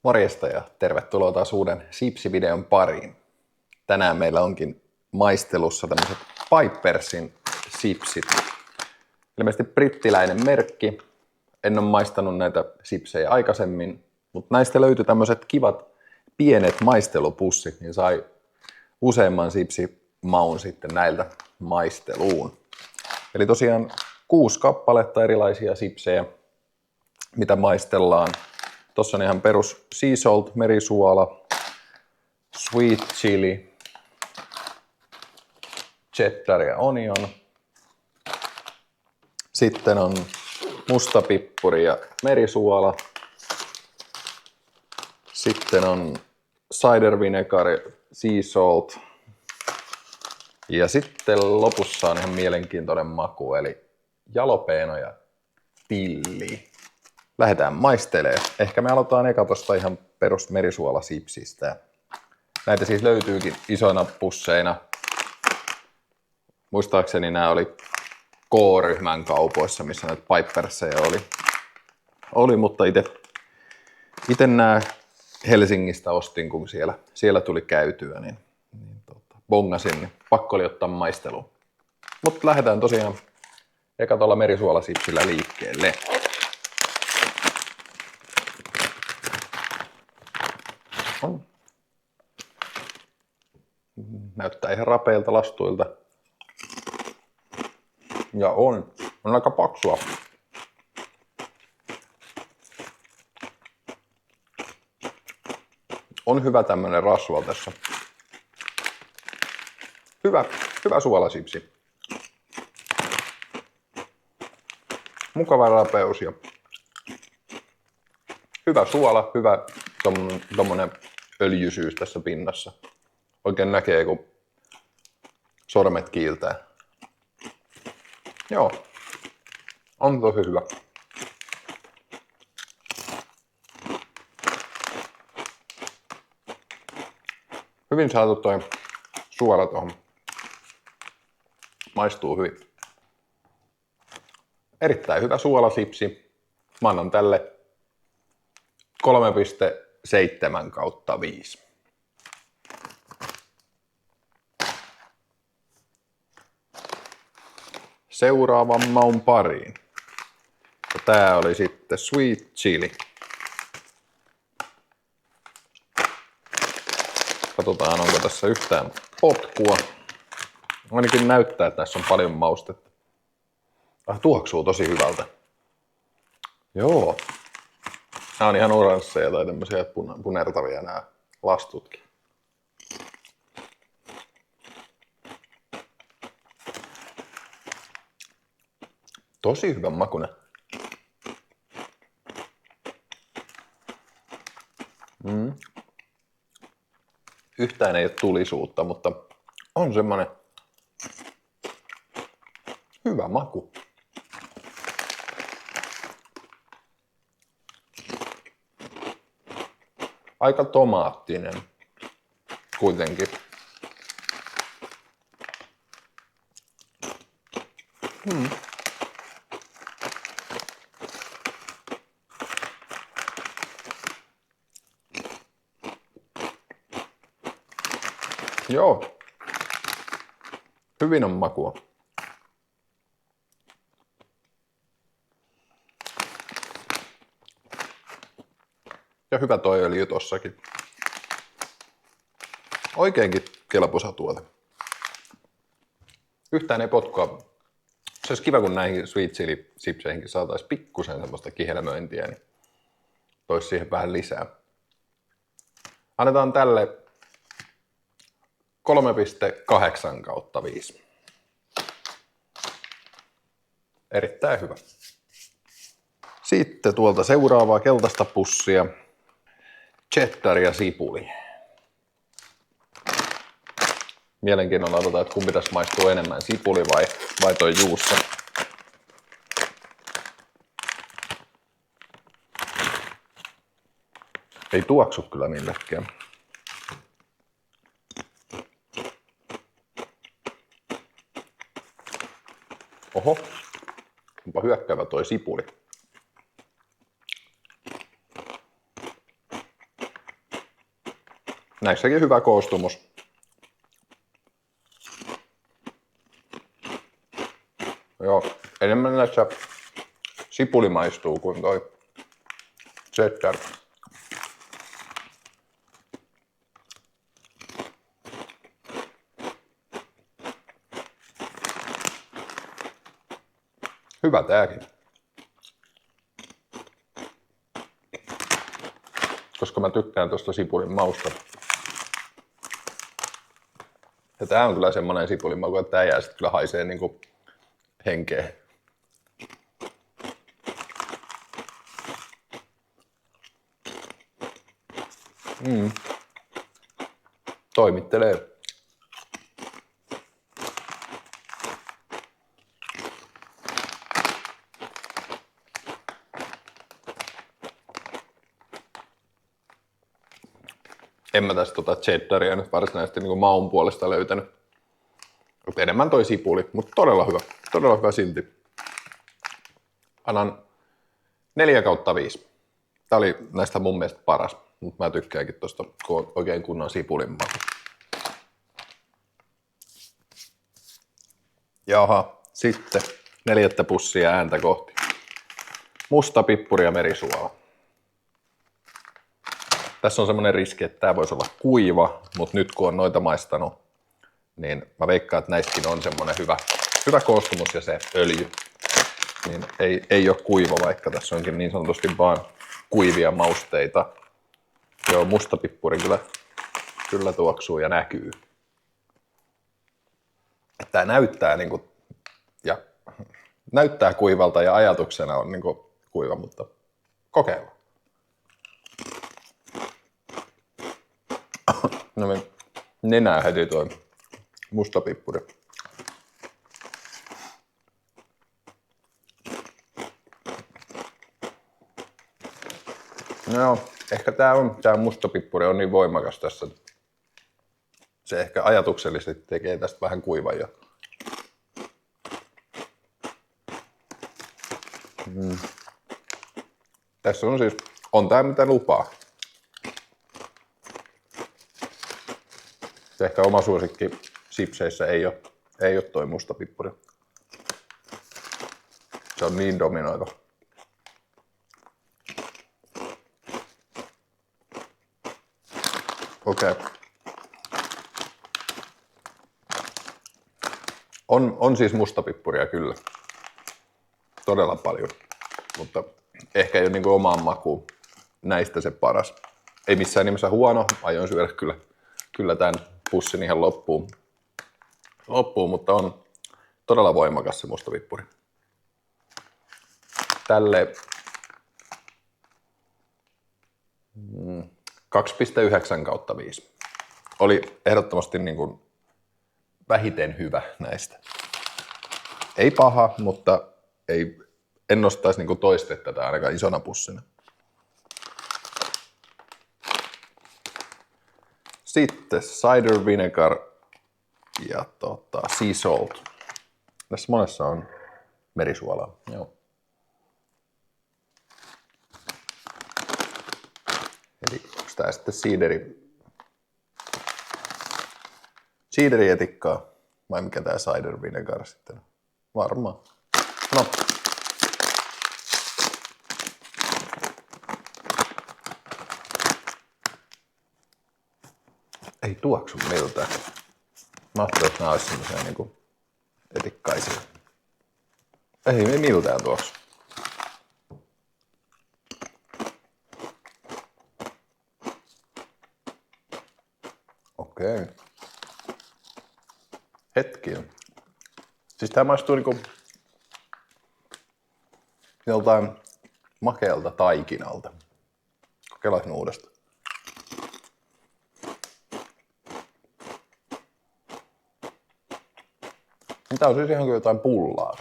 Morjesta ja tervetuloa taas uuden sipsivideon pariin. Tänään meillä onkin maistelussa tämmöiset Pipersin sipsit. Ilmeisesti brittiläinen merkki. En ole maistanut näitä sipsejä aikaisemmin, mutta näistä löytyi tämmöiset kivat pienet maistelupussit, niin sai useamman sipsimaun sitten näiltä maisteluun. Eli tosiaan 6 kappaletta erilaisia sipsejä, mitä maistellaan. Tossa on ihan perus sea salt, merisuola, sweet chili, cheddar ja onion. Sitten on mustapippuri ja merisuola. Sitten on cider vinegar, sea salt. Ja sitten lopussa on ihan mielenkiintoinen maku, eli jalapeno ja tilli. Lähdetään maistelemaan. Ehkä me aloitetaan eka tosta ihan perus merisuolasipsistä. Näitä siis löytyykin isoina pusseina. Muistaakseni nämä oli K-ryhmän kaupoissa, missä näitä Piperseja oli, mutta itse nämä Helsingistä ostin, kun siellä tuli käytyä, niin bongasin, niin pakko oli ottaa maisteluun. Mutta lähdetään tosiaan eka tuolla merisuolasipsillä liikkeelle. Näyttää ihan rapeilta lastuilta. Ja on aika paksua. On hyvä tämmönen rasva tässä. Hyvä suolasipsi. Mukava rapeus ja hyvä suola, hyvä tommonen öljysyys tässä pinnassa. Oikein näkee, kun sormet kiiltää. Joo, on tosi hyvä. Hyvin saatu toi suola tuohon. Maistuu hyvin. Erittäin hyvä suolasipsi. Mä annan tälle 3,7/5. Seuraavan maun pariin. Ja tää oli sitten sweet chili. Katsotaan, onko tässä yhtään potkua. Ainakin näyttää, että tässä on paljon maustetta. Tuoksuu tosi hyvältä. Joo. Nämä on ihan oransseja tai tämmöisiä punertavia nämä lastutkin. Tosi hyvän makuinen. Yhtään ei ole tulisuutta, mutta on semmonen hyvä maku. Aika tomaattinen kuitenkin. Joo. Hyvin on makua. Ja hyvä toi öljy tossakin. Oikeinkin kelpoisa tuote. Yhtään ei potkua. Se olisi kiva, kun näihin sweet chili sipseihinkin saataisiin pikkusen semmoista kihelmöintiä, niin toisi siihen vähän lisää. Annetaan tälle 3,8/5. Erittäin hyvä. Sitten tuolta seuraavaa keltaista pussia. Cheddar ja sipuli. Mielenkiinnolla otetaan, että kumpi tässä maistuu enemmän, sipuli vai toi juusto. Ei tuoksu kyllä millekään. Oho, onpa hyökkäävä toi sipuli. Näissäkin hyvä koostumus. Joo, enemmän näissä sipuli maistuu kuin toi cheddar. Hyvä tääkin. Koska mä tykkään tosta sipulin mausta. Ja tää on kyllä semmonen sipulin maku, että tää jää sit kyllä haisee niinku henkeen. Toimittelee. En mä tästä cheddaria nyt varsinaisesti niin maun puolesta löytänyt. Mutta enemmän toi sipuli, mutta todella hyvä silti. Annan 4/5. Tää oli näistä mun mielestä paras, mutta mä tykkäänkin tosta, kun on oikein kunnon sipulin maku. Jaha, sitten 4. pussia ääntä kohti. Musta pippuri ja merisuola. Tässä on semmoinen riski, että tää voisi olla kuiva, mutta nyt kun on noita maistanut, niin mä veikkaan, että näistäkin on semmoinen hyvä koostumus ja se öljy. Niin ei ole kuiva, vaikka tässä onkin niin sanotusti vaan kuivia mausteita. Joo, musta pippuri kyllä tuoksuu ja näkyy. Tää näyttää näyttää kuivalta ja ajatuksena on kuiva, mutta kokeillaan. No niin, nenää heti toi musta pippuri. No, ehkä tää musta pippuri on niin voimakas tässä. Se ehkä ajatuksellisesti tekee tästä vähän kuivan jo. Tässä on tää mitä lupaa. Ehkä oma suosikki sipseissä ei ole toi musta pippuri. Se on niin dominoiva. Okei. On siis mustapippuria kyllä. Todella paljon. Mutta ehkä ei ole niin omaan makuun näistä se paras. Ei missään nimessä huono. Aion syödä kyllä tämän pussin ihan loppuun, mutta on todella voimakas se mustapippuri. Tälle 2,9/5. Oli ehdottomasti niin kuin vähiten hyvä näistä. Ei paha, mutta en nostaisi niin kuin toiste tätä ainakaan isona pussina. Sitten cider vinegar ja sea salt. Tässä monessa on merisuolaa. Joo. Eli onko tää sitten siederietikkaa vai mikä tää cider vinegar sitten on? Varmaan. No. Ei tuoksu miltään. Mä ajattelin, että nää olisi semmosia niinku etikkaisia. Ei miltään tuoksu. Okei. Hetkinen. Siis tää maistuu niinku joltain makealta taikinalta. Kokeillaan uudestaan. Tää on siis ihan kuin jotain pullaa.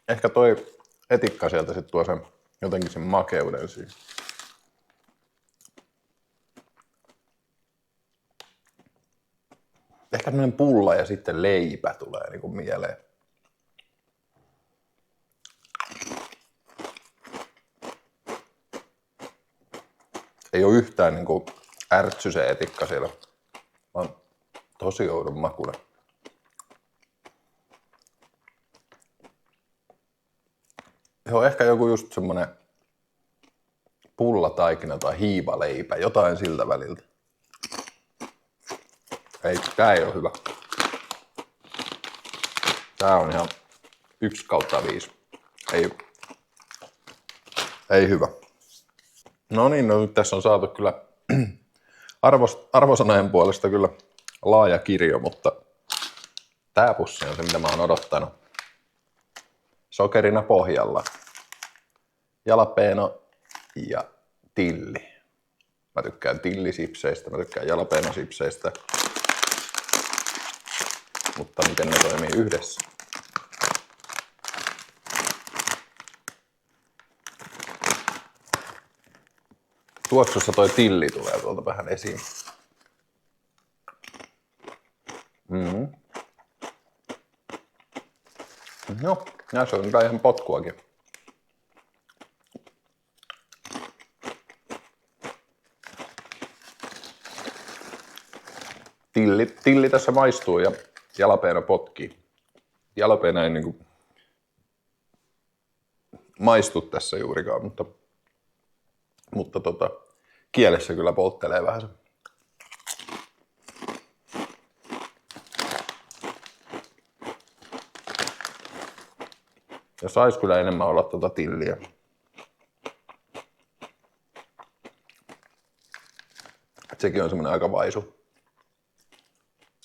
Ehkä toi etikka sieltä sit tuo sen, jotenkin sen makeuden siihen. Ehkä tämmönen pulla ja sitten leipä tulee niinku mieleen. Ei oo yhtään niinku ärtsy se etikka siellä. Tosi oudon makuinen. Joo, ehkä joku just semmonen pullataikina tai hiivaleipä, jotain siltä väliltä. Ei, tää ei oo hyvä. Tää on ihan 1/5. Ei hyvä. No niin, no nyt tässä on saatu kyllä arvosanojen puolesta kyllä laaja kirjo, mutta tää pussi on se, mitä mä oon odottanut. Sokerina pohjalla. Jalapeno ja tilli. Mä tykkään tillisipseistä, mä tykkään jalapenosipseistä. Mutta miten ne toimii yhdessä? Tuoksussa toi tilli tulee tuolta vähän esiin. No, näissä on kyllä ihan potkuakin. Tilli tässä maistuu ja jalapeeno potkii. Jalapeeno ei niinku maistu tässä juurikaan, mutta kielessä kyllä polttelee vähän se. Ja sais kyllä enemmän olla tilliä. Sekin on semmonen aika vaisu.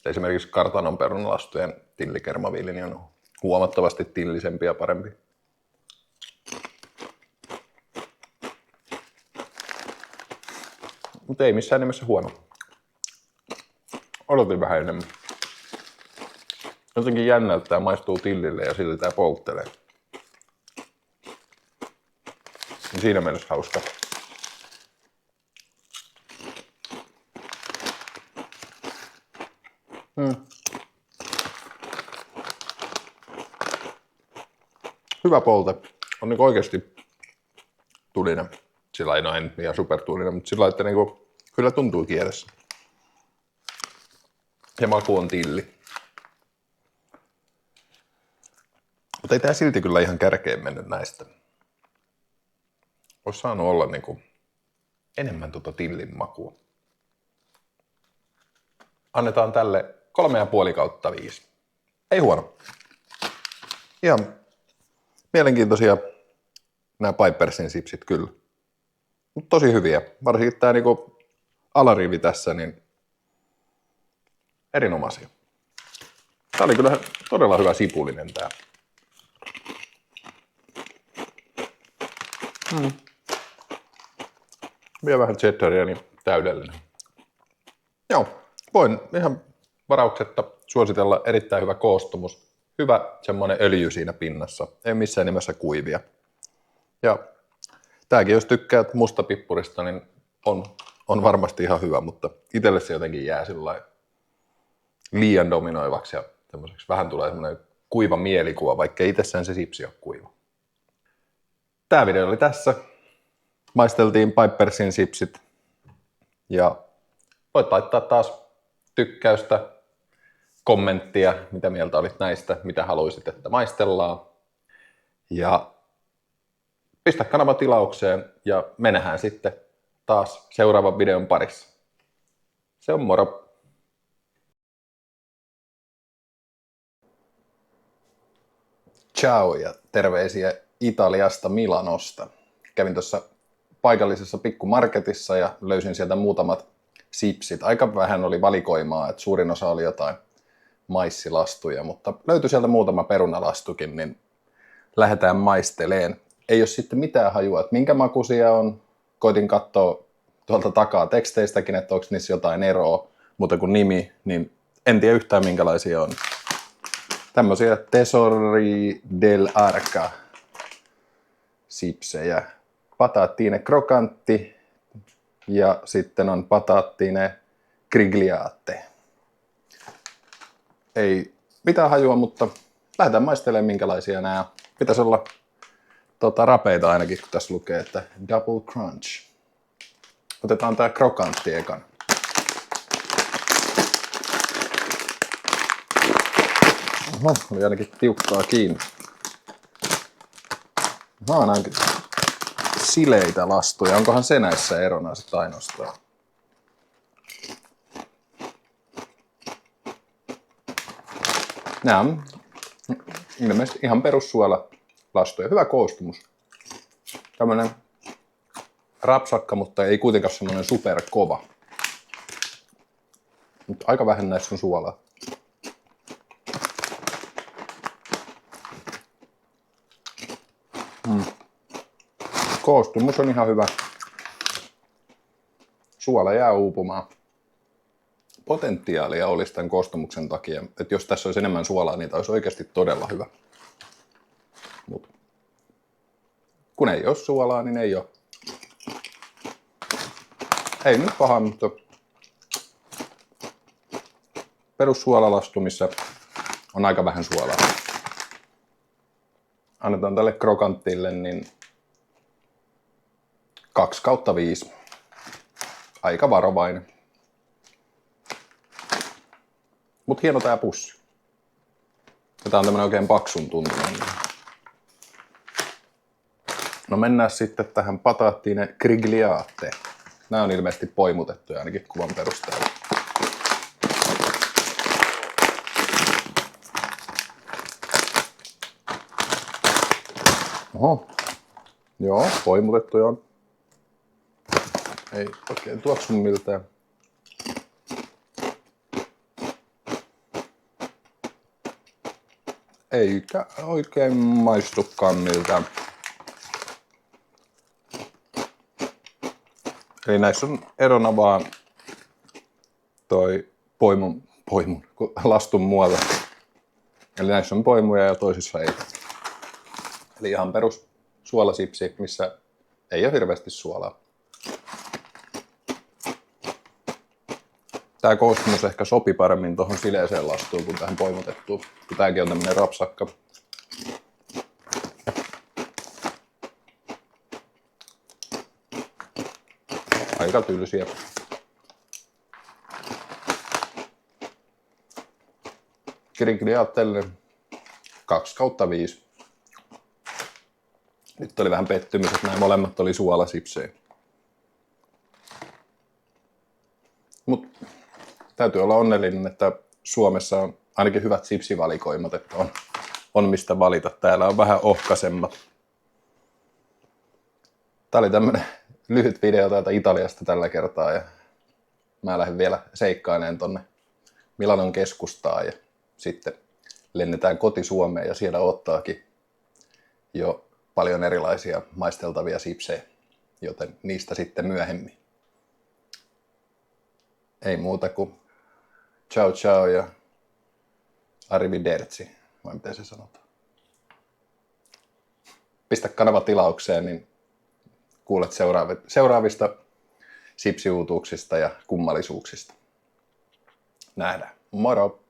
Esimerkiksi kartanon perunalastujen tillikermaviili niin on huomattavasti tillisempi ja parempi. Mutta ei missään nimessä huono. Odotin vähän enemmän. Jotenkin jännä, että tää maistuu tillille ja silti tää polttelee. Siinä mielessä hauska. Hyvä polte. On niinku oikeesti tulinen. Sillä ei noin ihan supertulinen, mutta sillä että niinku, kyllä tuntuu kielessä. Ja maku on tilli. Mutta ei tää silti kyllä ihan kärkeen mennyt näistä. Ois saanut olla niinku enemmän tillin makua. Annetaan tälle 3,5/5. Ei huono. Ihan mielenkiintoisia nämä Pipersin sipsit kyllä. Mutta tosi hyviä. Varsinkin tää niinku alarivi tässä, niin erinomaisia. Tää oli kyllä todella hyvä sipulinen tää. Vielä vähän cheddaria, niin täydellinen. Joo, voin ihan varauksetta suositella, erittäin hyvä koostumus. Hyvä semmonen öljy siinä pinnassa, ei missään nimessä kuivia. Ja tääkin jos tykkäät mustapippurista, niin on varmasti ihan hyvä, mutta itselle se jotenkin jää sillä liian dominoivaksi ja vähän tulee semmoinen kuiva mielikuva, vaikka itsessään se sipsi on kuiva. Tää video oli tässä. Maisteltiin Pipersin sipsit ja voit laittaa taas tykkäystä, kommenttia, mitä mieltä olit näistä, mitä haluaisit, että maistellaan. Ja pistä kanava tilaukseen ja me nähdään sitten taas seuraavan videon parissa. Se on moro! Ciao ja terveisiä Italiasta Milanosta. Kävin tuossa paikallisessa pikkumarketissa ja löysin sieltä muutamat sipsit. Aika vähän oli valikoimaa, että suurin osa oli jotain maissilastuja, mutta löytyi sieltä muutama perunalastukin, niin lähdetään maisteleen. Ei ole sitten mitään hajua, että minkä makuisia on. Koitin katsoa tuolta takaa teksteistäkin, että onko niissä jotain eroa, mutta kun nimi, niin en tiedä yhtään minkälaisia on. Tämmöisiä Tesori del Arca sipsejä. Patatine crocanti ja sitten on patatine grigliate. Ei mitään hajua, mutta lähdetään maistelemaan minkälaisia nämä. Pitäisi olla rapeita ainakin, kun tässä lukee, että double crunch. Otetaan tää crocanti ekan. Oho, oli ainakin tiukkaa kiinni. Nämä on ainakin sileitä lastuja. Onkohan se näissä erona sitten ainoastaan? Nämä on ilmeisesti ihan perussuolalastuja. Hyvä koostumus. Tämmönen rapsakka, mutta ei kuitenkaan semmoinen superkova. Mutta aika vähän näissä on suolaa. Koostumus on ihan hyvä. Suola jää uupumaan. Potentiaalia olisi tämän koostumuksen takia, että jos tässä olisi enemmän suolaa, niin tämä olisi oikeasti todella hyvä. Mut kun ei ole suolaa, niin ei ole. Ei nyt paha, mutta perussuolalastu, missä on aika vähän suolaa. Annetaan tälle krokantille niin 2/5. Aika varovainen. Mut hieno tää pussi. Ja tää on tämmönen oikein paksun tuntunen. No mennään sitten tähän pataattine grigliate. Nää on ilmeisesti poimutettuja ainakin kuvan perusteella. Oho. Joo, poimutettuja on. Ei oikein tuoksu miltään. Eikä oikein maistukaan miltään. Eli näissä on erona vaan toi poimun lastun muoto. Eli näissä on poimuja ja toisissa ei. Eli ihan perus suolasipsi, missä ei ole hirveästi suolaa. Tää koostumus ehkä sopi paremmin tuohon sileeseen lastuun kuin tähän poimutettuun. Tääkin on tämmönen rapsakka. Aika tylsiä. Grigliatelle 2/5. Nyt oli vähän pettymys, että nämä molemmat oli suolasipsejä. Mut täytyy olla onnellinen, että Suomessa on ainakin hyvät sipsivalikoimat, että on mistä valita. Täällä on vähän ohkaisemmat. Tää oli tämmönen lyhyt video täältä Italiasta tällä kertaa ja mä lähden vielä seikkailemaan tonne Milanon keskustaan ja sitten lennetään koti Suomeen ja siellä ottaakin jo paljon erilaisia maisteltavia sipsejä, joten niistä sitten myöhemmin. Ei muuta kuin ciao ciao ja arrivederci, vai miten se sanotaan. Pistä kanava tilaukseen, niin kuulet seuraavista sipsiuutuuksista ja kummallisuuksista. Nähdään. Moro!